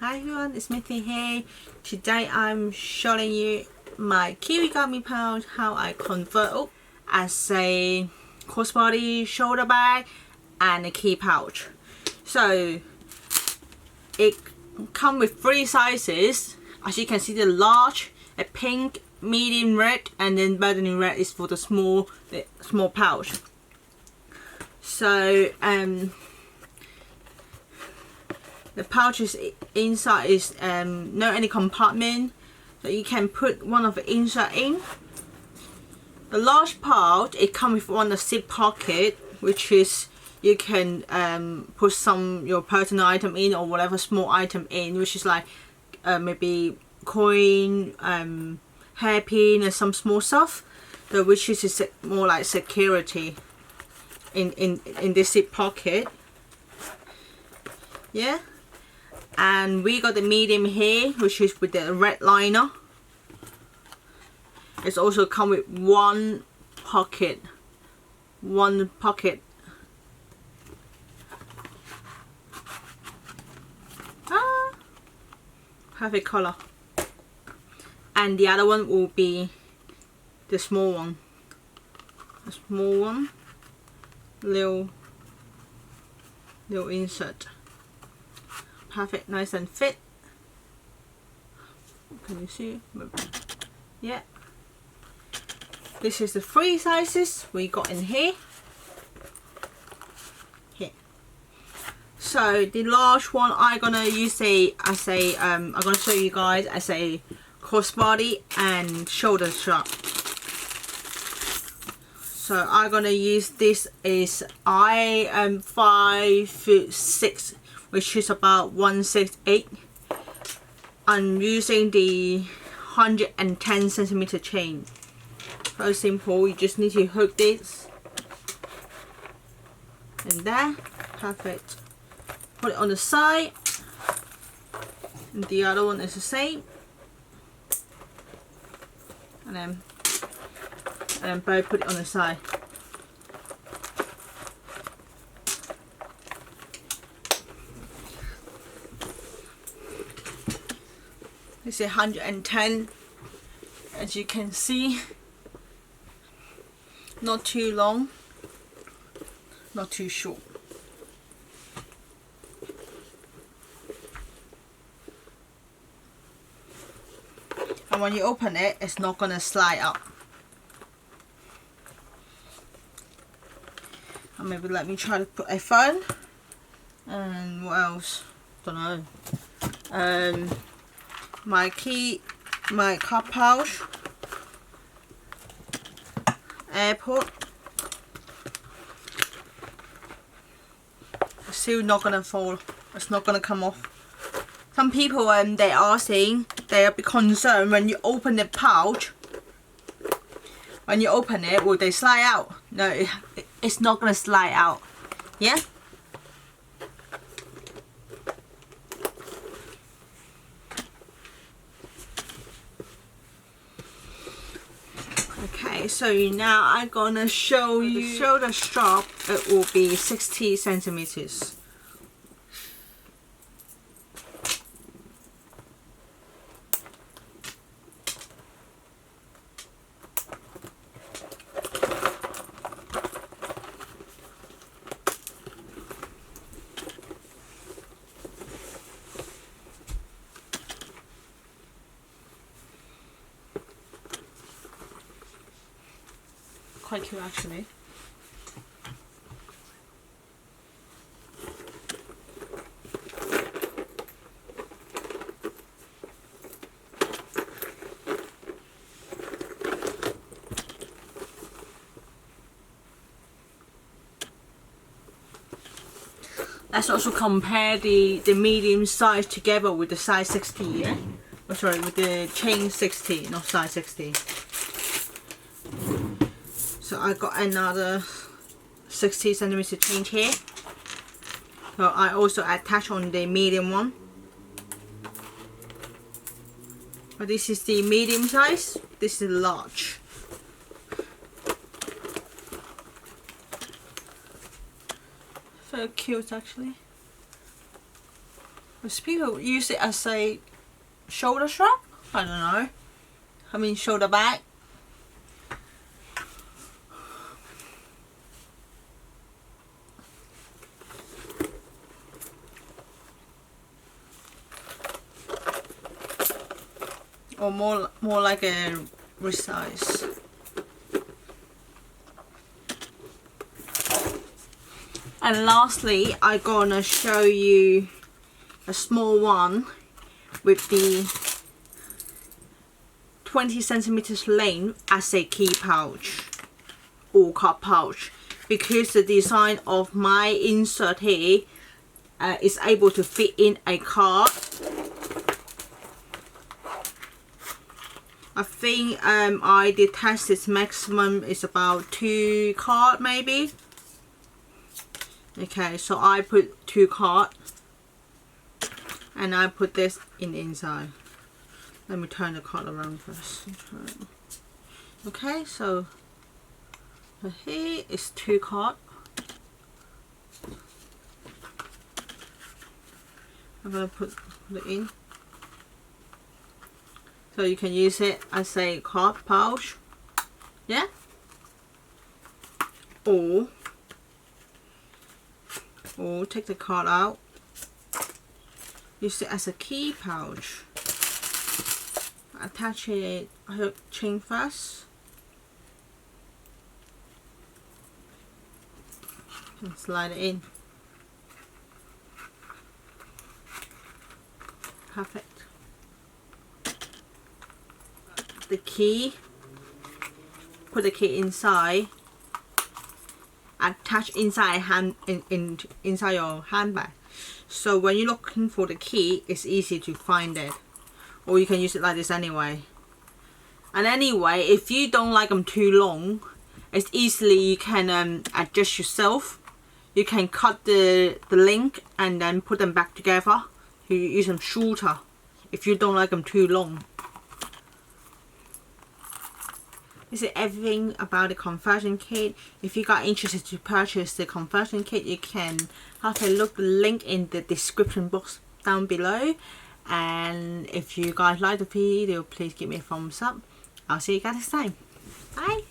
Hi everyone, it's Mithy here. Today I'm showing you my Kirigami pouch, how I convert as a crossbody shoulder bag and a key pouch. So it comes with 3 sizes. As you can see, the large, a pink, medium red, and then burgundy red is for the small pouch. So the pouch is inside is no any compartment, so you can put one of the inside in. The large pouch, it comes with one zip pocket, which is you can put some your personal item in or whatever small item in, which is like maybe coin, hairpin, and some small stuff. So which is more like security in this zip pocket. Yeah. And we got the medium here, which is with the red liner. It's also come with one pocket. Perfect color. And the other one will be the small one. Little insert. Perfect, nice and fit. Can you see? Yeah. This is the 3 sizes we got in here. So the large one I'm gonna use I'm gonna show you guys as a crossbody and shoulder strap. So I'm gonna use this is I am 5'6", which is about 168. I'm using the 110 centimeter chain. Very simple. You just need to hook this and there. Perfect. Put it on the side, and the other one is the same, and then both put it on the side. This is 110, as you can see. Not too long, not too short. And when you open it, it's not gonna slide up. And maybe let me try to put a phone. And what else? Don't know. My key, my cup pouch, airport. It's still not gonna fall. It's not gonna come off. Some people they are saying they are a bit concerned when you open the pouch. When you open it, will they slide out? No, it's not gonna slide out. Yeah. Okay, so now I'm gonna show you the shoulder strap. It will be 60 centimeters. Quite cute actually. Let's also compare the medium size together with the size 60, yeah? Oh, sorry, with the chain 60, not size 60. So I got another 60 centimeter chain here. So I also attach on the medium one. But this is the medium size. This is large. Very cute actually. Most people use it as a shoulder strap. I don't know. I mean shoulder bag. Or more like a wrist size. And lastly, I'm gonna show you a small one with the 20 centimeters length as a key pouch or card pouch, because the design of my insert here is able to fit in a card. I think I did test this, maximum is about 2 cards maybe. Okay, so I put 2 cards and I put this in the inside. Let me turn the card around first. Okay, so here is 2 cards. I'm gonna put it in. So you can use it as a card pouch, yeah, or take the card out, use it as a key pouch. Attach it hook chain first and slide it in. Perfect. The key, put the key inside, attach inside inside your handbag. So when you're looking for the key, it's easy to find it. Or you can use it like this anyway. And anyway, if you don't like them too long, it's easily you can adjust yourself. You can cut the length and then put them back together. You use them shorter if you don't like them too long. This is everything about the conversion kit. If you got interested to purchase the conversion kit, you can have a look, the link in the description box down below. And if you guys like the video, please give me a thumbs up. I'll see you guys next time. Bye.